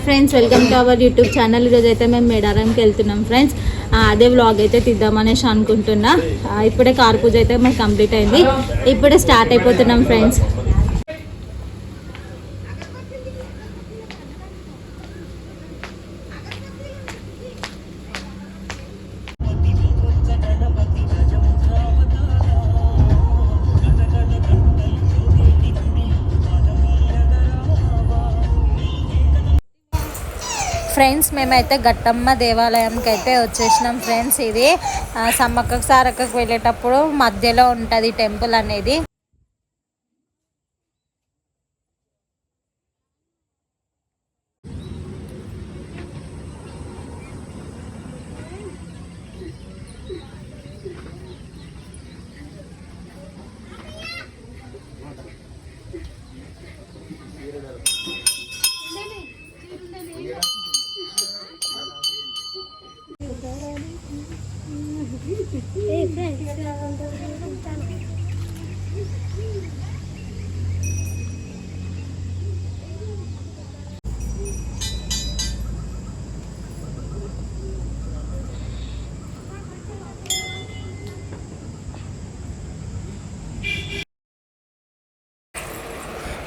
Friends, welcome to our YouTube channel. ఈరోజు అయితే మేము మేడారంకి వెళ్తున్నాం ఫ్రెండ్స్. అదే వ్లాగ్ అయితే తీద్దామనేసి అనుకుంటున్నా. ఇప్పుడే కార్ పూజ అయితే మాకు కంప్లీట్ అయింది. ఇప్పుడే స్టార్ట్ అయిపోతున్నాం ఫ్రెండ్స్. ఫ్రెండ్స్, మేమైతే గట్టమ్మ దేవాలయంకి అయితే వచ్చేసినాం ఫ్రెండ్స్. ఇది సమ్మక్క సారక్కకు వెళ్ళేటప్పుడు మధ్యలో ఉంటుంది టెంపుల్ అనేది.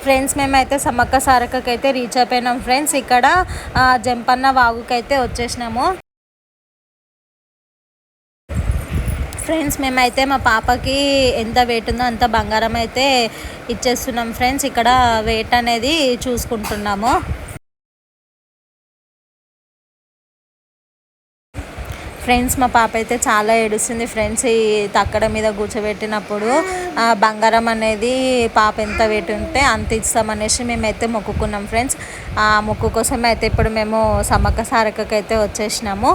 ఫ్రెండ్స్, మేమైతే సమ్మక్క సారక్కకి అయితే రీచ్ అయిపోయినాం ఫ్రెండ్స్. ఇక్కడ జంపన్న వాగుకి అయితే వచ్చేసినాము ఫ్రెండ్స్. మేమైతే మా పాపకి ఎంత వెయిట్ ఉందో అంత బంగారం అయితే ఇచ్చేస్తున్నాం ఫ్రెండ్స్. ఇక్కడ వెయిట్ అనేది చూసుకుంటున్నాము. ఫ్రెండ్స్, మా పాప అయితే చాలా ఏడుస్తుంది ఫ్రెండ్స్. ఈ తక్కడ మీద కూర్చోబెట్టినప్పుడు బంగారం అనేది పాప ఎంత వెయిట్ ఉంటే అంత ఇస్తామనేసి మేమైతే మొక్కుకున్నాం ఫ్రెండ్స్. ఆ మొక్కు కోసం అయితే ఇప్పుడు మేము సమ్మక్క సారక్కకి అయితే వచ్చేసినాము.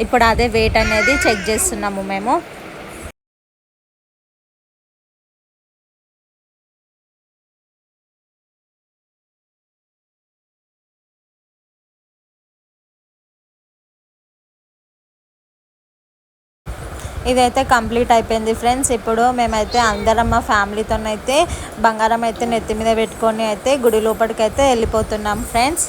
ఇప్పుడు అదే వెయిట్ అనేది చెక్ చేస్తున్నాము మేము. ఇదైతే కంప్లీట్ అయిపోయింది ఫ్రెండ్స్. ఇప్పుడు మేమైతే అందరం మా ఫ్యామిలీతోనైతే బంగారం అయితే నెత్తి మీద పెట్టుకొని అయితే గుడి లోపలికి అయితే వెళ్ళిపోతున్నాం ఫ్రెండ్స్.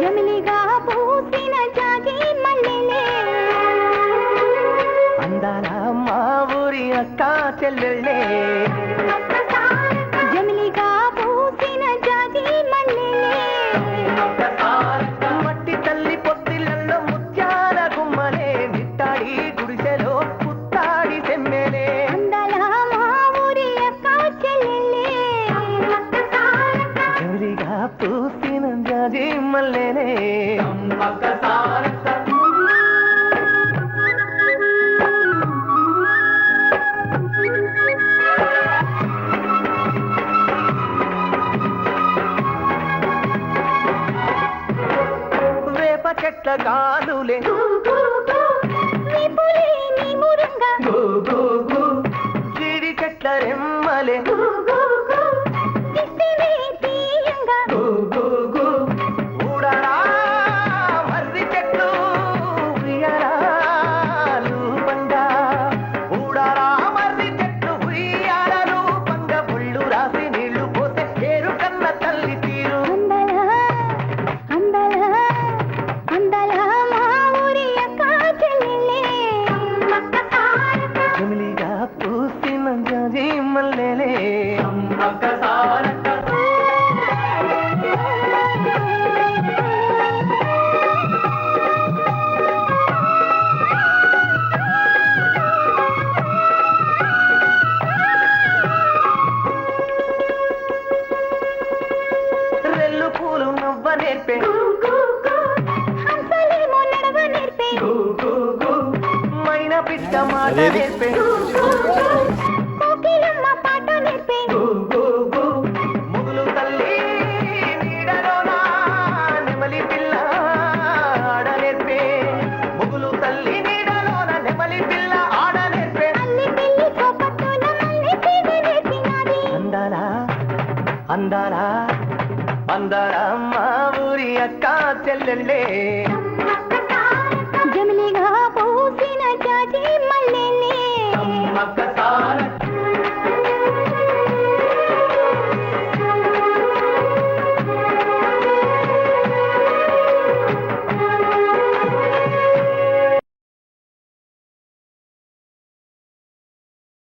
జమిలిగా పూసిన జాజి మల్లెలే అందాల మా ఊరి అక్క చెల్లెళ్ళే. జమిలిగా పూసిన జాజి మల్లెలే మట్టి తల్లి పొత్తిళ్ళల్లో ముత్యాల గుమ్మలే నిట్టాడి గుడిసెలో పుత్తాడి సెమ్మెలే. అందాల మా ఊరి అక్క చెల్లెళ్ళే జమిలిగా పూసిన జాజి మల్లెలే. వేప చెట్ల గాలులే జీడి చెట్ల రెమ్మలే నేర్పే మైనా పిట్ట మాట నేర్పే పాట నేర్పే ముగులు తల్లి నీడలోన నెమలి పిల్ల ఆడ నేర్పే ముగులు తల్లి నీడలోన నెమలి పిల్ల అందాల అందాల మా ఊరి అక్క చెల్లెళ్ళే జమిలిగా పూసిన జాజి మల్లెలే